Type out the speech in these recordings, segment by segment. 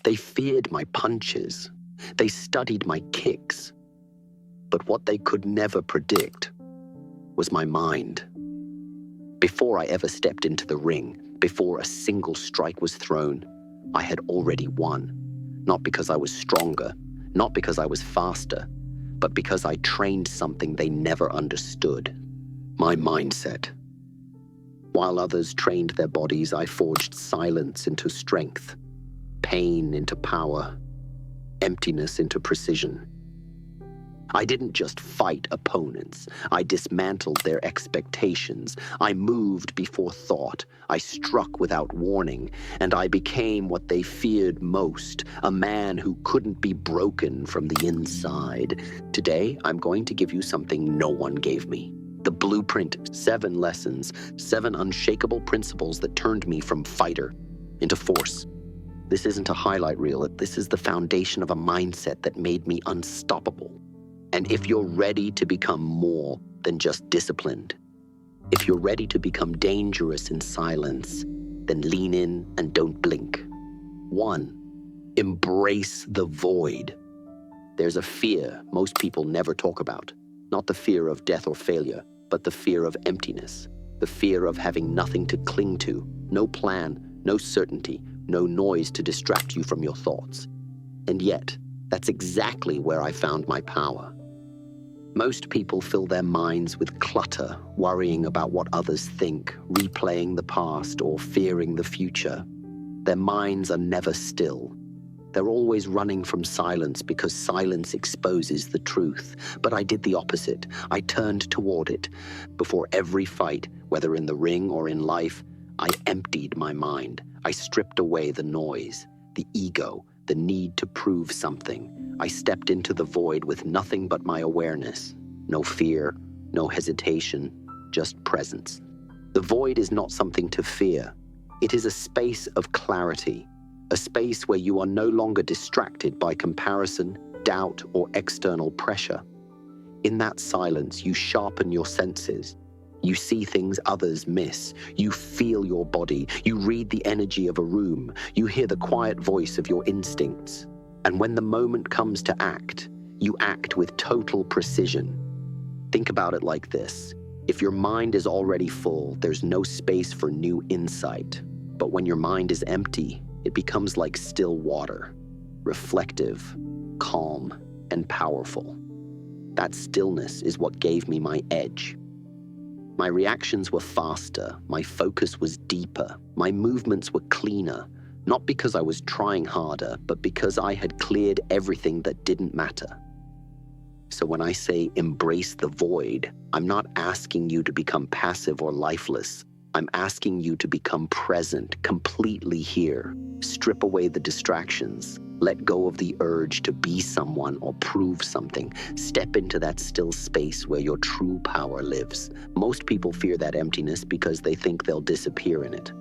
They feared my punches. They studied my kicks. But what they could never predict was my mind. Before I ever stepped into the ring, before a single strike was thrown, I had already won. Not because I was stronger, not because I was faster, but because I trained something they never understood: my mindset. While others trained their bodies, I forged silence into strength, pain into power, emptiness into precision. I didn't just fight opponents. I dismantled their expectations. I moved before thought. I struck without warning. And I became what they feared most, a man who couldn't be broken from the inside. Today, I'm going to give you something no one gave me. The blueprint, 7 lessons, 7 unshakable principles that turned me from fighter into force. This isn't a highlight reel. This is the foundation of a mindset that made me unstoppable. And if you're ready to become more than just disciplined, if you're ready to become dangerous in silence, then lean in and don't blink. 1, embrace the void. There's a fear most people never talk about. Not the fear of death or failure, but the fear of emptiness. The fear of having nothing to cling to, no plan, no certainty, no noise to distract you from your thoughts. And yet, that's exactly where I found my power. Most people fill their minds with clutter, worrying about what others think, replaying the past, or fearing the future. Their minds are never still. They're always running from silence because silence exposes the truth. But I did the opposite. I turned toward it. Before every fight, whether in the ring or in life, I emptied my mind. I stripped away the noise, the ego, the need to prove something. I stepped into the void with nothing but my awareness. No fear, no hesitation, just presence. The void is not something to fear. It is a space of clarity, a space where you are no longer distracted by comparison, doubt, or external pressure. In that silence, you sharpen your senses. You see things others miss. You feel your body. You read the energy of a room. You hear the quiet voice of your instincts. And when the moment comes to act, you act with total precision. Think about it like this. If your mind is already full, there's no space for new insight. But when your mind is empty, it becomes like still water, reflective, calm, and powerful. That stillness is what gave me my edge. My reactions were faster, my focus was deeper, my movements were cleaner, not because I was trying harder, but because I had cleared everything that didn't matter. So when I say embrace the void, I'm not asking you to become passive or lifeless. I'm asking you to become present, completely here. Strip away the distractions. Let go of the urge to be someone or prove something. Step into that still space where your true power lives. Most people fear that emptiness because they think they'll disappear in it.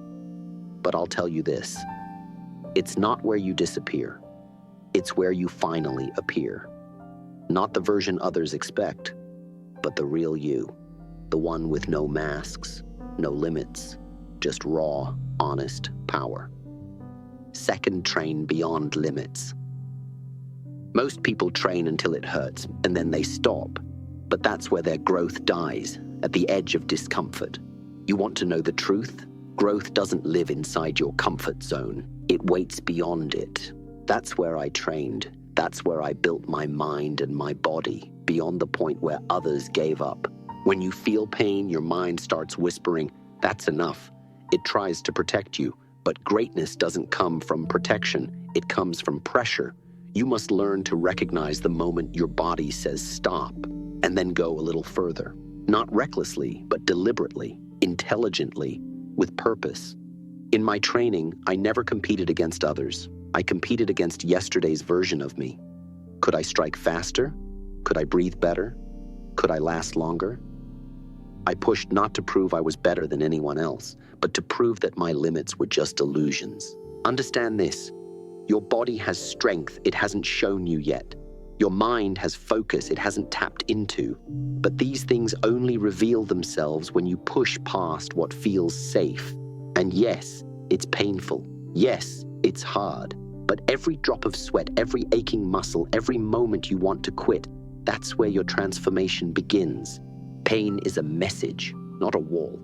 But I'll tell you this. It's not where you disappear. It's where you finally appear. Not the version others expect, but the real you. The one with no masks, no limits, just raw, honest power. Second, train beyond limits. Most people train until it hurts, and then they stop. But that's where their growth dies, at the edge of discomfort. You want to know the truth? Growth doesn't live inside your comfort zone. It waits beyond it. That's where I trained. That's where I built my mind and my body, beyond the point where others gave up. When you feel pain, your mind starts whispering, "That's enough." It tries to protect you. But greatness doesn't come from protection, it comes from pressure. You must learn to recognize the moment your body says stop, and then go a little further. Not recklessly, but deliberately, intelligently, with purpose. In my training, I never competed against others. I competed against yesterday's version of me. Could I strike faster? Could I breathe better? Could I last longer? I pushed not to prove I was better than anyone else, but to prove that my limits were just illusions. Understand this. Your body has strength it hasn't shown you yet. Your mind has focus it hasn't tapped into. But these things only reveal themselves when you push past what feels safe. And yes, it's painful. Yes, it's hard. But every drop of sweat, every aching muscle, every moment you want to quit, that's where your transformation begins. Pain is a message, not a wall.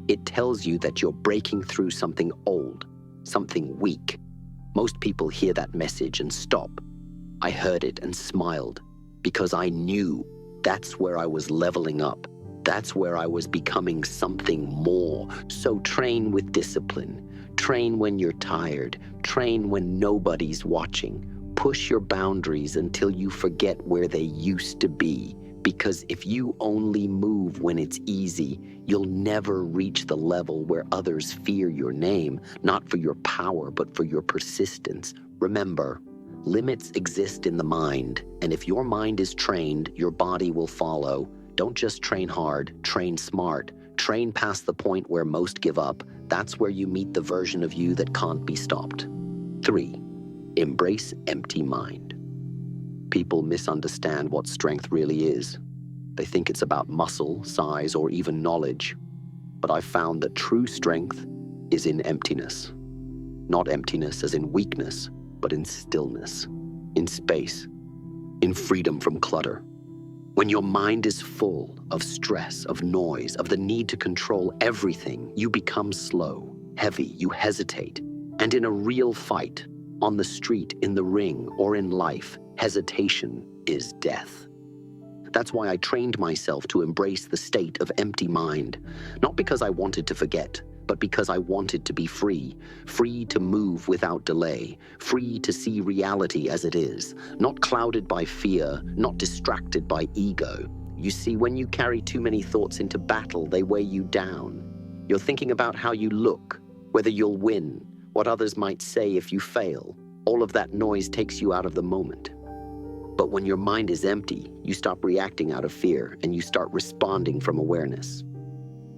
It tells you that you're breaking through something old, something weak. Most people hear that message and stop. I heard it and smiled because I knew that's where I was leveling up. That's where I was becoming something more. So train with discipline. Train when you're tired. Train when nobody's watching. Push your boundaries until you forget where they used to be. Because if you only move when it's easy, you'll never reach the level where others fear your name, not for your power, but for your persistence. Remember, limits exist in the mind, and if your mind is trained, your body will follow. Don't just train hard, train smart. Train past the point where most give up. That's where you meet the version of you that can't be stopped. 3. Embrace empty mind. People misunderstand what strength really is. They think it's about muscle, size, or even knowledge. But I've found that true strength is in emptiness. Not emptiness as in weakness, but in stillness, in space, in freedom from clutter. When your mind is full of stress, of noise, of the need to control everything, you become slow, heavy, you hesitate. And in a real fight, on the street, in the ring, or in life, hesitation is death. That's why I trained myself to embrace the state of empty mind, not because I wanted to forget, but because I wanted to be free, free to move without delay, free to see reality as it is, not clouded by fear, not distracted by ego. You see, when you carry too many thoughts into battle, they weigh you down. You're thinking about how you look, whether you'll win, what others might say if you fail. All of that noise takes you out of the moment. But when your mind is empty, you stop reacting out of fear and you start responding from awareness.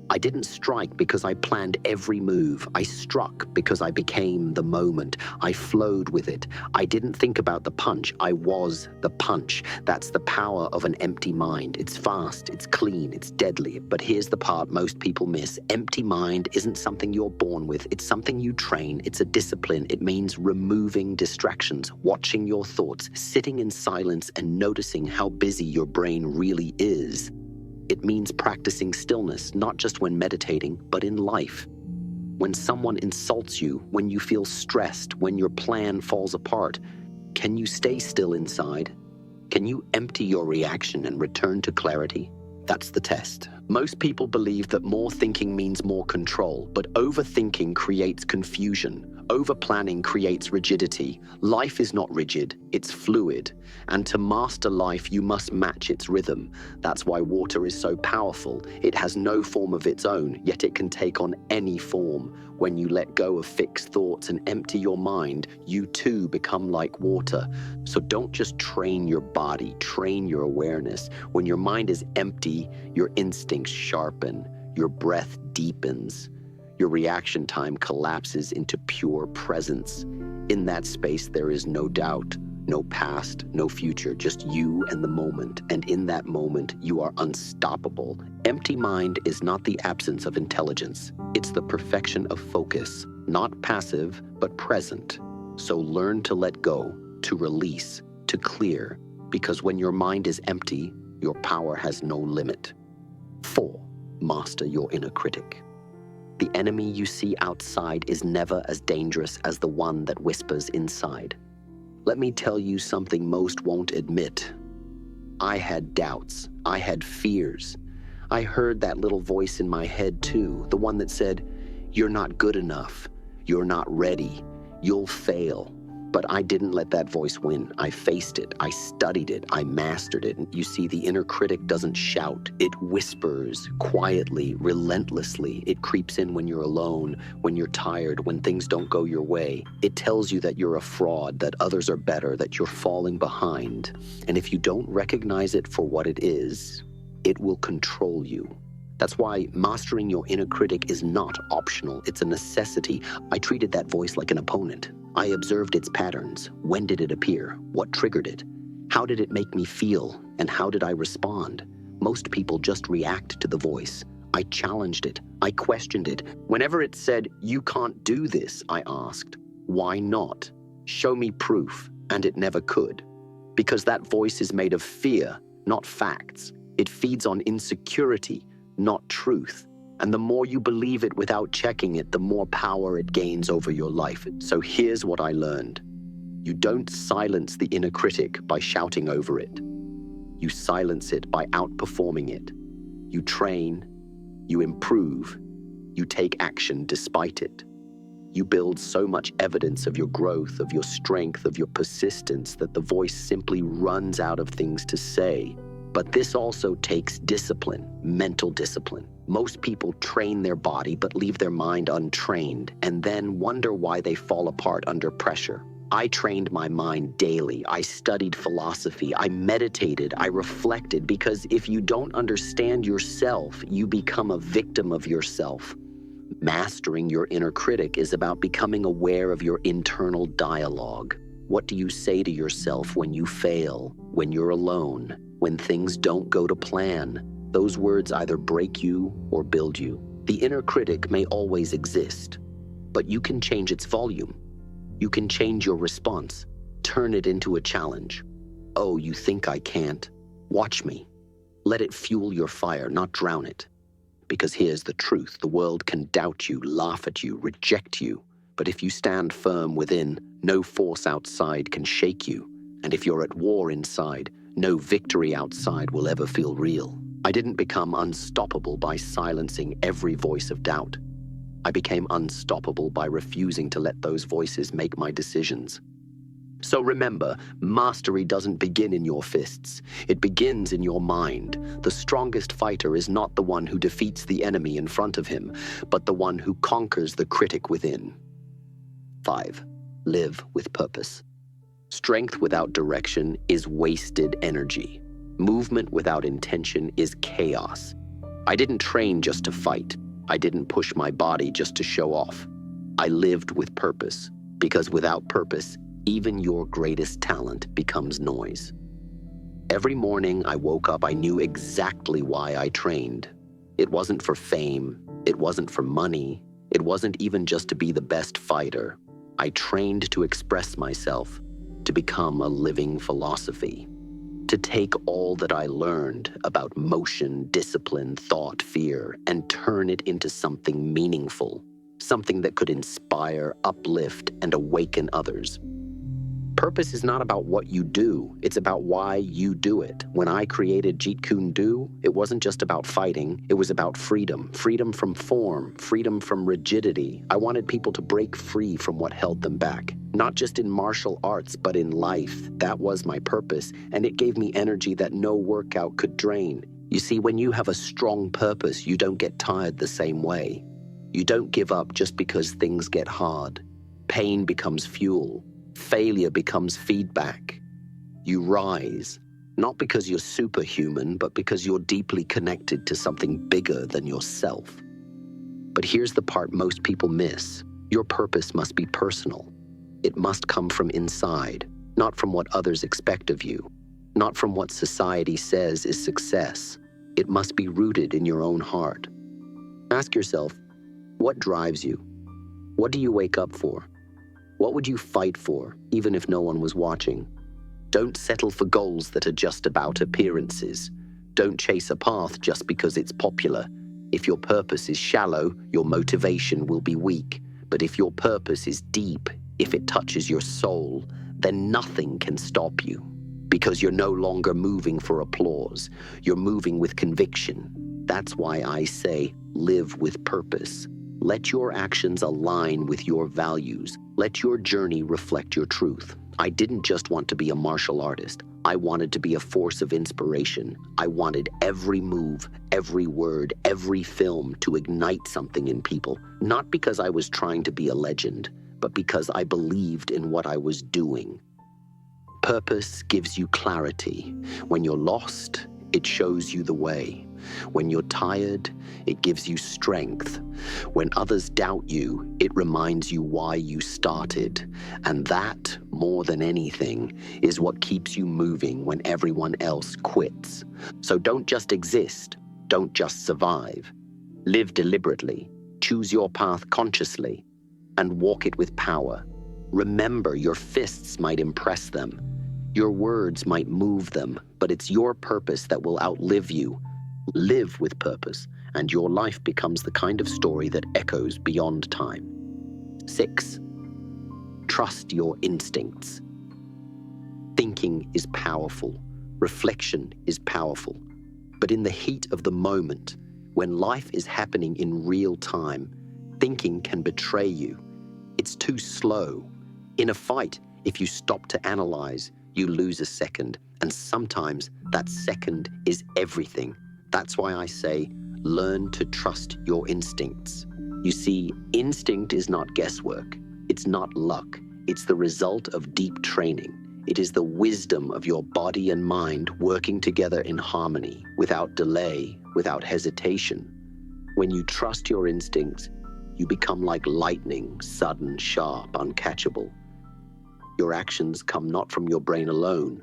I didn't strike because I planned every move. I struck because I became the moment. I flowed with it. I didn't think about the punch. I was the punch. That's the power of an empty mind. It's fast, it's clean, it's deadly. But here's the part most people miss. Empty mind isn't something you're born with. It's something you train. It's a discipline. It means removing distractions, watching your thoughts, sitting in silence and noticing how busy your brain really is. It means practicing stillness, not just when meditating, but in life. When someone insults you, when you feel stressed, when your plan falls apart, can you stay still inside? Can you empty your reaction and return to clarity? That's the test. Most people believe that more thinking means more control, but overthinking creates confusion. Over-planning creates rigidity. Life is not rigid, it's fluid. And to master life, you must match its rhythm. That's why water is so powerful. It has no form of its own, yet it can take on any form. When you let go of fixed thoughts and empty your mind, you too become like water. So don't just train your body, train your awareness. When your mind is empty, your instincts sharpen, your breath deepens. Your reaction time collapses into pure presence. In that space, there is no doubt, no past, no future, just you and the moment. And in that moment, you are unstoppable. Empty mind is not the absence of intelligence. It's the perfection of focus, not passive, but present. So learn to let go, to release, to clear, because when your mind is empty, your power has no limit. 4. Master your inner critic. The enemy you see outside is never as dangerous as the one that whispers inside. Let me tell you something most won't admit. I had doubts. I had fears. I heard that little voice in my head too, the one that said, "You're not good enough. You're not ready. You'll fail." But I didn't let that voice win. I faced it. I studied it. I mastered it. You see, the inner critic doesn't shout. It whispers quietly, relentlessly. It creeps in when you're alone, when you're tired, when things don't go your way. It tells you that you're a fraud, that others are better, that you're falling behind. And if you don't recognize it for what it is, it will control you. That's why mastering your inner critic is not optional. It's a necessity. I treated that voice like an opponent. I observed its patterns. When did it appear? What triggered it? How did it make me feel? And how did I respond? Most people just react to the voice. I challenged it. I questioned it. Whenever it said, "You can't do this," I asked, "Why not?" Show me proof, and it never could. Because that voice is made of fear, not facts. It feeds on insecurity, not truth. And the more you believe it without checking it, the more power it gains over your life. So here's what I learned. You don't silence the inner critic by shouting over it. You silence it by outperforming it. You train, you improve, you take action despite it. You build so much evidence of your growth, of your strength, of your persistence, that the voice simply runs out of things to say. But this also takes discipline, mental discipline. Most people train their body but leave their mind untrained and then wonder why they fall apart under pressure. I trained my mind daily. I studied philosophy. I meditated. I reflected, because if you don't understand yourself, you become a victim of yourself. Mastering your inner critic is about becoming aware of your internal dialogue. What do you say to yourself when you fail, when you're alone, when things don't go to plan? Those words either break you or build you. The inner critic may always exist, but you can change its volume. You can change your response, turn it into a challenge. Oh, you think I can't? Watch me. Let it fuel your fire, not drown it. Because here's the truth: the world can doubt you, laugh at you, reject you. But if you stand firm within, no force outside can shake you. And if you're at war inside, no victory outside will ever feel real. I didn't become unstoppable by silencing every voice of doubt. I became unstoppable by refusing to let those voices make my decisions. So remember, mastery doesn't begin in your fists. It begins in your mind. The strongest fighter is not the one who defeats the enemy in front of him, but the one who conquers the critic within. 5. Live with purpose. Strength without direction is wasted energy. Movement without intention is chaos. I didn't train just to fight. I didn't push my body just to show off. I lived with purpose, because without purpose, even your greatest talent becomes noise. Every morning I woke up, I knew exactly why I trained. It wasn't for fame. It wasn't for money. It wasn't even just to be the best fighter. I trained to express myself, to become a living philosophy. To take all that I learned about motion, discipline, thought, fear, and turn it into something meaningful, something that could inspire, uplift, and awaken others. Purpose is not about what you do, it's about why you do it. When I created Jeet Kune Do, it wasn't just about fighting, it was about freedom. Freedom from form, freedom from rigidity. I wanted people to break free from what held them back. Not just in martial arts, but in life. That was my purpose, and it gave me energy that no workout could drain. You see, when you have a strong purpose, you don't get tired the same way. You don't give up just because things get hard. Pain becomes fuel. Failure becomes feedback. You rise, not because you're superhuman, but because you're deeply connected to something bigger than yourself. But here's the part most people miss. Your purpose must be personal. It must come from inside, not from what others expect of you, not from what society says is success. It must be rooted in your own heart. Ask yourself, what drives you? What do you wake up for? What would you fight for, even if no one was watching? Don't settle for goals that are just about appearances. Don't chase a path just because it's popular. If your purpose is shallow, your motivation will be weak. But if your purpose is deep, if it touches your soul, then nothing can stop you. Because you're no longer moving for applause. You're moving with conviction. That's why I say, live with purpose. Let your actions align with your values. Let your journey reflect your truth. I didn't just want to be a martial artist. I wanted to be a force of inspiration. I wanted every move, every word, every film to ignite something in people. Not because I was trying to be a legend, but because I believed in what I was doing. Purpose gives you clarity. When you're lost, it shows you the way. When you're tired, it gives you strength. When others doubt you, it reminds you why you started. And that, more than anything, is what keeps you moving when everyone else quits. So don't just exist. Don't just survive. Live deliberately. Choose your path consciously. And walk it with power. Remember, your fists might impress them. Your words might move them, but it's your purpose that will outlive you. Live with purpose, and your life becomes the kind of story that echoes beyond time. 6. Trust your instincts. Thinking is powerful. Reflection is powerful. But in the heat of the moment, when life is happening in real time, thinking can betray you. It's too slow. In a fight, if you stop to analyze, you lose a second, and sometimes that second is everything. That's why I say, learn to trust your instincts. You see, instinct is not guesswork. It's not luck. It's the result of deep training. It is the wisdom of your body and mind working together in harmony, without delay, without hesitation. When you trust your instincts, you become like lightning, sudden, sharp, uncatchable. Your actions come not from your brain alone,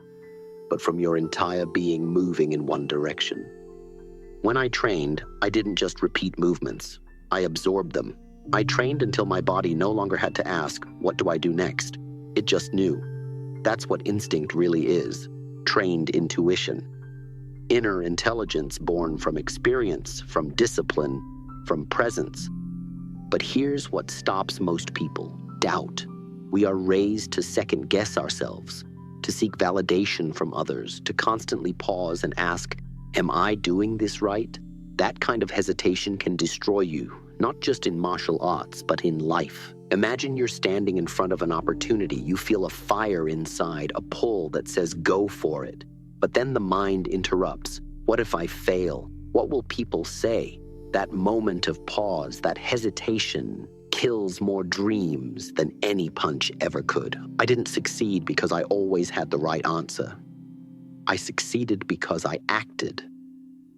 but from your entire being moving in one direction. When I trained, I didn't just repeat movements. I absorbed them. I trained until my body no longer had to ask, what do I do next? It just knew. That's what instinct really is, trained intuition. Inner intelligence born from experience, from discipline, from presence. But here's what stops most people: doubt. We are raised to second-guess ourselves, to seek validation from others, to constantly pause and ask, am I doing this right? That kind of hesitation can destroy you, not just in martial arts, but in life. Imagine you're standing in front of an opportunity. You feel a fire inside, a pull that says go for it. But then the mind interrupts. What if I fail? What will people say? That moment of pause, that hesitation, kills more dreams than any punch ever could. I didn't succeed because I always had the right answer. I succeeded because I acted.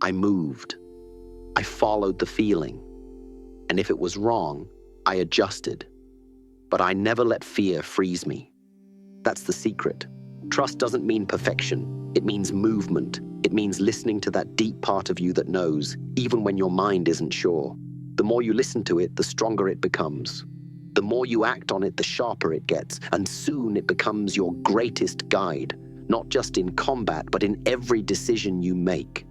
I moved. I followed the feeling. And if it was wrong, I adjusted. But I never let fear freeze me. That's the secret. Trust doesn't mean perfection. It means movement. It means listening to that deep part of you that knows, even when your mind isn't sure. The more you listen to it, the stronger it becomes. The more you act on it, the sharper it gets, and soon it becomes your greatest guide, not just in combat, but in every decision you make.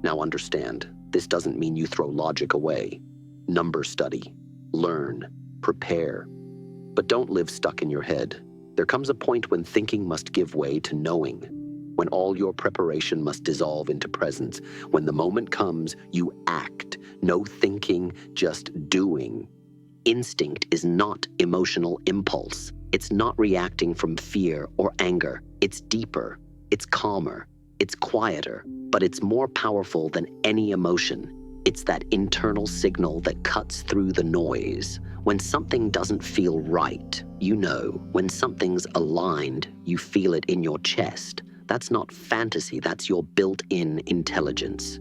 Now understand, this doesn't mean you throw logic away. Number study, learn, prepare. But don't live stuck in your head. There comes a point when thinking must give way to knowing, when all your preparation must dissolve into presence. When the moment comes, you act. No thinking, just doing. Instinct is not emotional impulse. It's not reacting from fear or anger. It's deeper, it's calmer, it's quieter, but it's more powerful than any emotion. It's that internal signal that cuts through the noise. When something doesn't feel right, you know. When something's aligned, you feel it in your chest. That's not fantasy, that's your built-in intelligence.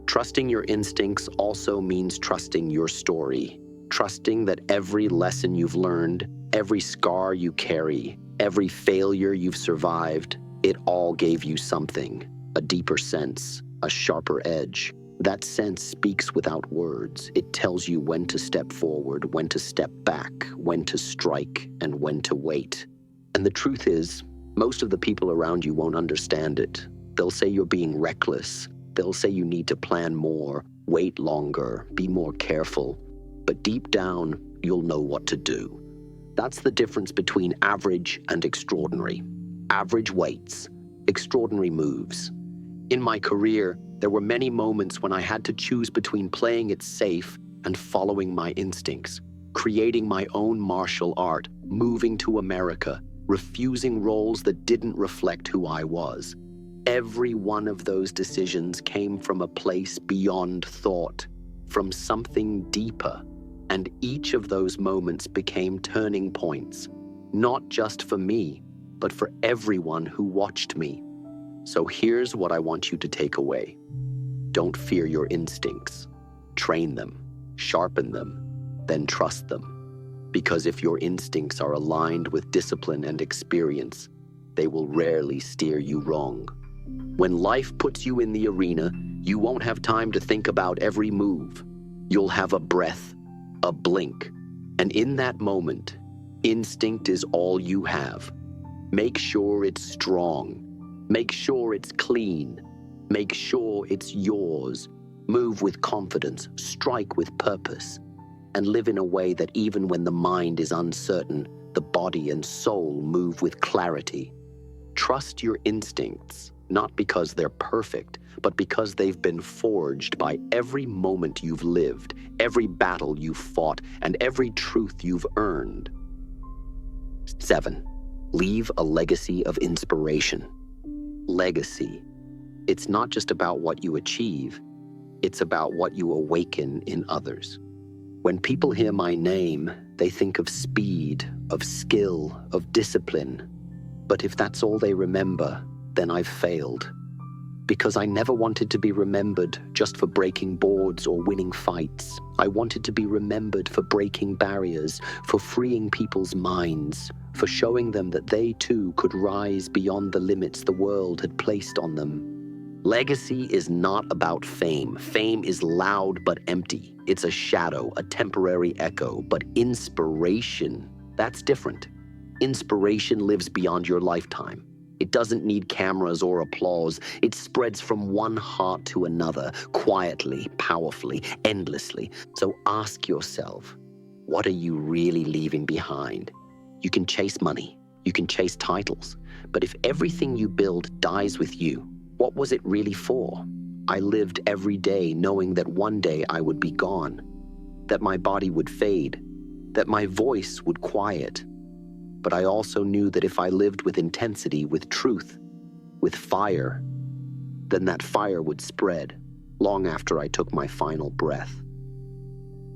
Trusting your instincts also means trusting your story. Trusting that every lesson you've learned, every scar you carry, every failure you've survived, it all gave you something. A deeper sense, a sharper edge. That sense speaks without words. It tells you when to step forward, when to step back, when to strike, and when to wait. And the truth is, most of the people around you won't understand it. They'll say you're being reckless. They'll say you need to plan more, wait longer, be more careful. But deep down, you'll know what to do. That's the difference between average and extraordinary. Average waits, extraordinary moves. In my career, there were many moments when I had to choose between playing it safe and following my instincts, creating my own martial art, moving to America, refusing roles that didn't reflect who I was. Every one of those decisions came from a place beyond thought, from something deeper, and each of those moments became turning points, not just for me, but for everyone who watched me. So here's what I want you to take away. Don't fear your instincts. Train them, sharpen them, then trust them. Because if your instincts are aligned with discipline and experience, they will rarely steer you wrong. When life puts you in the arena, you won't have time to think about every move. You'll have a breath, a blink, and in that moment, Instinct is all you have. Make sure it's strong. Make sure it's clean. Make sure it's yours. Move with confidence, strike with purpose, and live in a way that even when the mind is uncertain, the body and soul move with clarity. Trust your instincts, not because they're perfect, but because they've been forged by every moment you've lived, every battle you've fought, and every truth you've earned. 7. Leave a legacy of inspiration. Legacy. It's not just about what you achieve, it's about what you awaken in others. When people hear my name, they think of speed, of skill, of discipline. But if that's all they remember, then I've failed. Because I never wanted to be remembered just for breaking boards or winning fights. I wanted to be remembered for breaking barriers, for freeing people's minds, for showing them that they too could rise beyond the limits the world had placed on them. Legacy is not about fame. Fame is loud but empty. It's a shadow, a temporary echo. But inspiration, that's different. Inspiration lives beyond your lifetime. It doesn't need cameras or applause. It spreads from one heart to another, quietly, powerfully, endlessly. So ask yourself, what are you really leaving behind? You can chase money. You can chase titles. But if everything you build dies with you, what was it really for? I lived every day knowing that one day I would be gone, that my body would fade, that my voice would quiet. But I also knew that if I lived with intensity, with truth, with fire, then that fire would spread long after I took my final breath.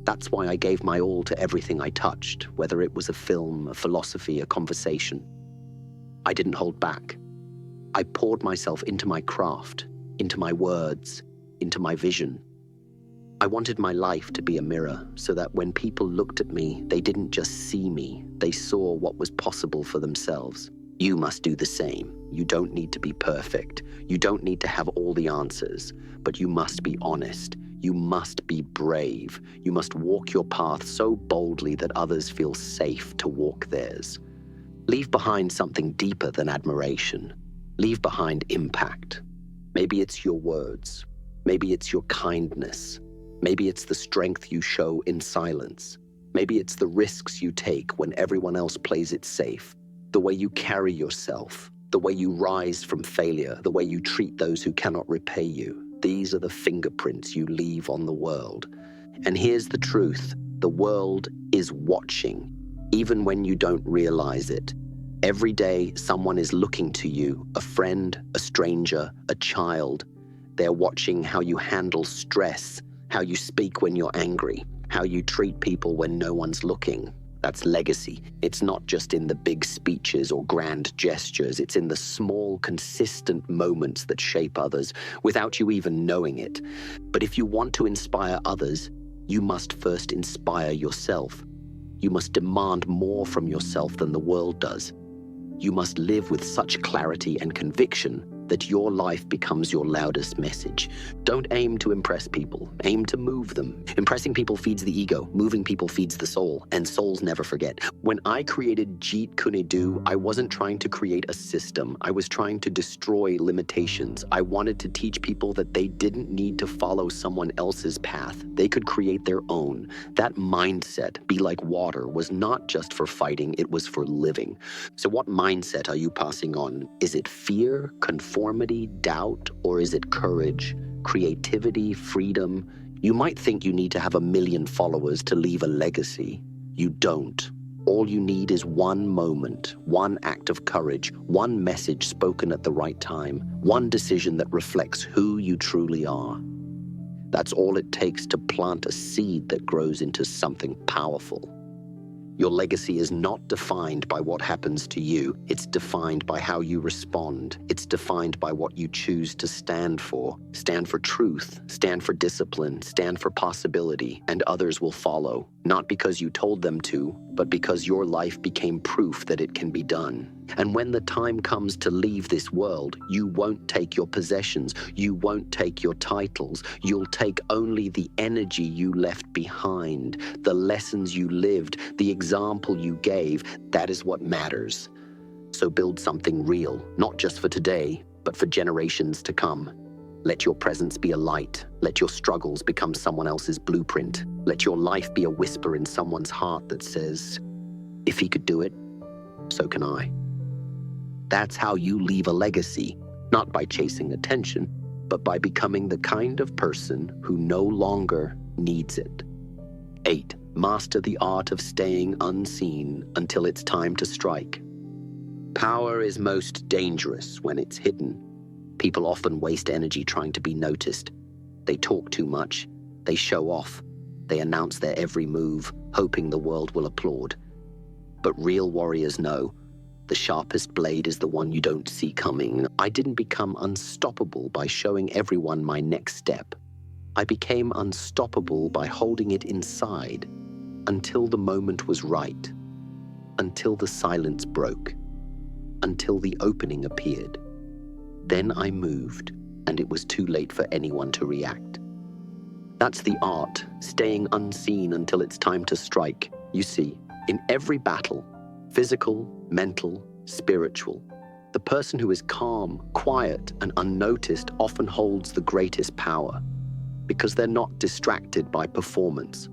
That's why I gave my all to everything I touched, whether it was a film, a philosophy, a conversation. I didn't hold back. I poured myself into my craft, into my words, into my vision. I wanted my life to be a mirror so that when people looked at me, they didn't just see me, they saw what was possible for themselves. You must do the same. You don't need to be perfect. You don't need to have all the answers, but you must be honest. You must be brave. You must walk your path so boldly that others feel safe to walk theirs. Leave behind something deeper than admiration. Leave behind impact. Maybe it's your words. Maybe it's your kindness. Maybe it's the strength you show in silence. Maybe it's the risks you take when everyone else plays it safe. The way you carry yourself. The way you rise from failure. The way you treat those who cannot repay you. These are the fingerprints you leave on the world. And here's the truth. The world is watching, even when you don't realize it. Every day, someone is looking to you, a friend, a stranger, a child. They're watching how you handle stress, how you speak when you're angry, how you treat people when no one's looking. That's legacy. It's not just in the big speeches or grand gestures. It's in the small, consistent moments that shape others without you even knowing it. But if you want to inspire others, you must first inspire yourself. You must demand more from yourself than the world does. You must live with such clarity and conviction that your life becomes your loudest message. Don't aim to impress people, aim to move them. Impressing people feeds the ego, moving people feeds the soul, and souls never forget. When I created Jeet Kune Do, I wasn't trying to create a system. I was trying to destroy limitations. I wanted to teach people that they didn't need to follow someone else's path. They could create their own. That mindset, be like water, was not just for fighting, it was for living. So what mindset are you passing on? Is it fear, conformity, doubt, or is it courage, creativity, freedom? You might think you need to have 1 million followers to leave a legacy. You don't. All you need is one moment, one act of courage, one message spoken at the right time, one decision that reflects who you truly are. That's all it takes to plant a seed that grows into something powerful. Your legacy is not defined by what happens to you. It's defined by how you respond. It's defined by what you choose to stand for. Stand for truth, stand for discipline, stand for possibility, and others will follow. Not because you told them to, but because your life became proof that it can be done. And when the time comes to leave this world, you won't take your possessions, you won't take your titles, you'll take only the energy you left behind, the lessons you lived, the example you gave. That is what matters. So build something real, not just for today, but for generations to come. Let your presence be a light. Let your struggles become someone else's blueprint. Let your life be a whisper in someone's heart that says, if he could do it, so can I. That's how you leave a legacy, not by chasing attention, but by becoming the kind of person who no longer needs it. 8. Master the art of staying unseen until it's time to strike. Power is most dangerous when it's hidden. People often waste energy trying to be noticed. They talk too much. They show off. They announce their every move, hoping the world will applaud. But real warriors know the sharpest blade is the one you don't see coming. I didn't become unstoppable by showing everyone my next step. I became unstoppable by holding it inside until the moment was right, until the silence broke, until the opening appeared. Then I moved, and it was too late for anyone to react. That's the art, staying unseen until it's time to strike. You see, in every battle, physical, mental, spiritual, the person who is calm, quiet, and unnoticed often holds the greatest power because they're not distracted by performance.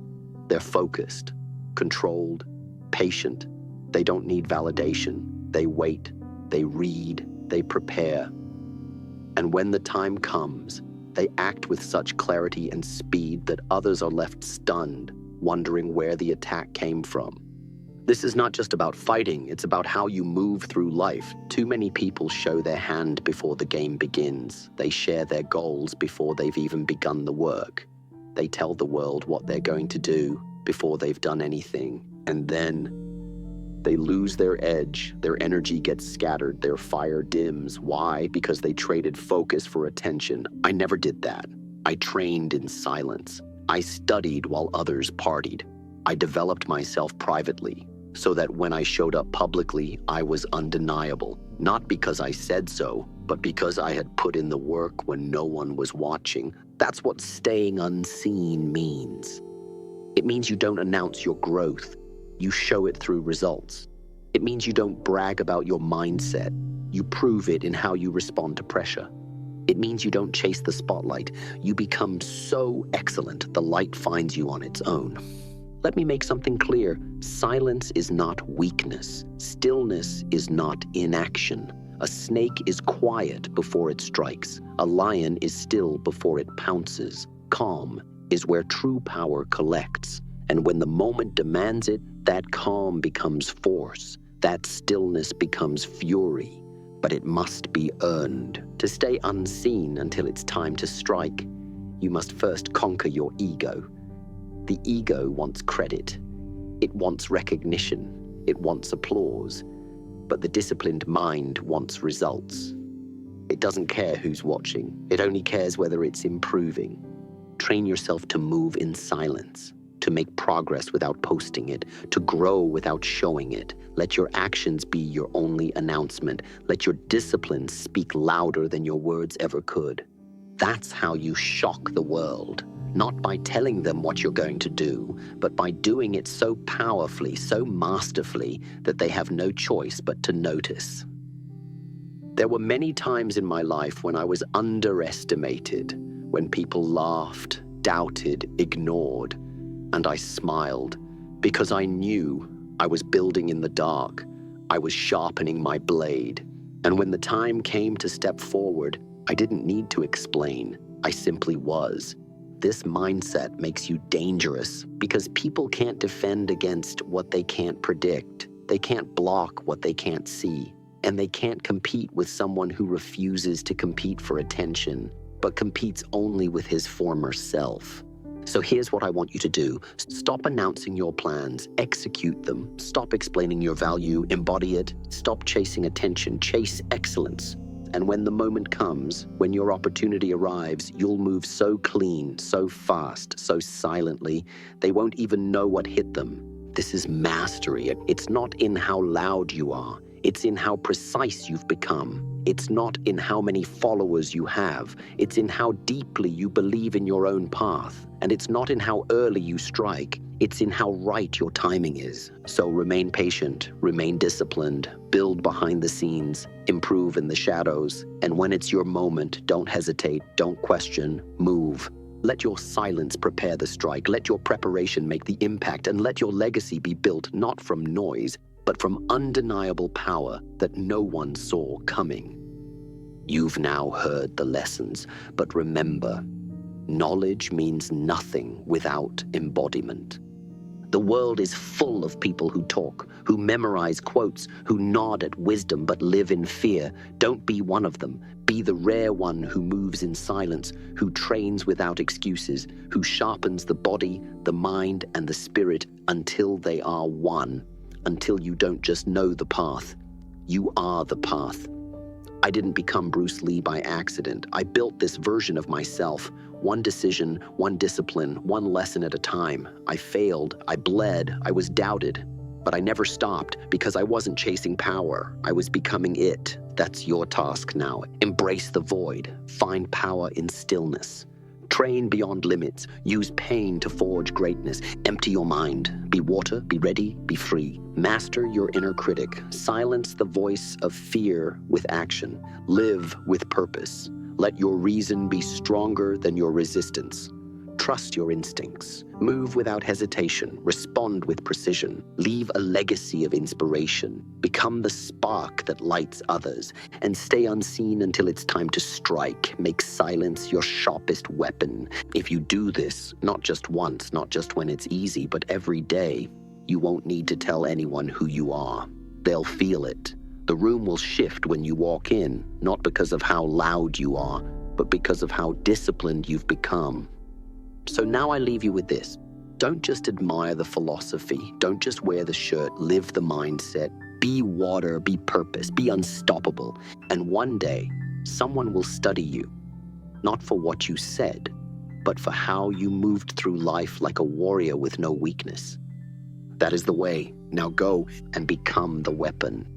They're focused, controlled, patient. They don't need validation. They wait, they read, they prepare. And when the time comes, they act with such clarity and speed that others are left stunned, wondering where the attack came from. This is not just about fighting, it's about how you move through life. Too many people show their hand before the game begins. They share their goals before they've even begun the work. They tell the world what they're going to do before they've done anything. And then they lose their edge, their energy gets scattered, their fire dims. Why? Because they traded focus for attention. I never did that. I trained in silence. I studied while others partied. I developed myself privately so that when I showed up publicly, I was undeniable. Not because I said so, but because I had put in the work when no one was watching. That's what staying unseen means. It means you don't announce your growth. You show it through results. It means you don't brag about your mindset. You prove it in how you respond to pressure. It means you don't chase the spotlight. You become so excellent, the light finds you on its own. Let me make something clear. Silence is not weakness. Stillness is not inaction. A snake is quiet before it strikes. A lion is still before it pounces. Calm is where true power collects. And when the moment demands it, that calm becomes force. That stillness becomes fury. But it must be earned. To stay unseen until it's time to strike, you must first conquer your ego. The ego wants credit. It wants recognition. It wants applause. But the disciplined mind wants results. It doesn't care who's watching. It only cares whether it's improving. Train yourself to move in silence, to make progress without posting it, to grow without showing it. Let your actions be your only announcement. Let your discipline speak louder than your words ever could. That's how you shock the world. Not by telling them what you're going to do, but by doing it so powerfully, so masterfully, that they have no choice but to notice. There were many times in my life when I was underestimated, when people laughed, doubted, ignored, and I smiled, because I knew I was building in the dark. I was sharpening my blade. And when the time came to step forward, I didn't need to explain. I simply was. This mindset makes you dangerous because people can't defend against what they can't predict. They can't block what they can't see. And they can't compete with someone who refuses to compete for attention, but competes only with his former self. So here's what I want you to do. Stop announcing your plans, execute them. Stop explaining your value, embody it. Stop chasing attention, chase excellence. And when the moment comes, when your opportunity arrives, you'll move so clean, so fast, so silently, they won't even know what hit them. This is mastery. It's not in how loud you are. It's in how precise you've become. It's not in how many followers you have. It's in how deeply you believe in your own path. And it's not in how early you strike. It's in how right your timing is. So remain patient, remain disciplined, build behind the scenes, improve in the shadows. And when it's your moment, don't hesitate, don't question, move. Let your silence prepare the strike. Let your preparation make the impact, and let your legacy be built not from noise, but from undeniable power that no one saw coming. You've now heard the lessons, but remember, knowledge means nothing without embodiment. The world is full of people who talk, who memorize quotes, who nod at wisdom but live in fear. Don't be one of them. Be the rare one who moves in silence, who trains without excuses, who sharpens the body, the mind, and the spirit until they are one, until you don't just know the path. You are the path. I didn't become Bruce Lee by accident. I built this version of myself, one decision, one discipline, one lesson at a time. I failed, I bled, I was doubted, but I never stopped because I wasn't chasing power. I was becoming it. That's your task now. Embrace the void. Find power in stillness. Train beyond limits. Use pain to forge greatness. Empty your mind. Be water, be ready, be free. Master your inner critic. Silence the voice of fear with action. Live with purpose. Let your reason be stronger than your resistance. Trust your instincts. Move without hesitation. Respond with precision. Leave a legacy of inspiration. Become the spark that lights others. And stay unseen until it's time to strike. Make silence your sharpest weapon. If you do this, not just once, not just when it's easy, but every day, you won't need to tell anyone who you are. They'll feel it. The room will shift when you walk in, not because of how loud you are, but because of how disciplined you've become. So now I leave you with this. Don't just admire the philosophy. Don't just wear the shirt. Live the mindset. Be water, be purpose, be unstoppable. And one day, someone will study you, not for what you said, but for how you moved through life like a warrior with no weakness. That is the way. Now go and become the weapon.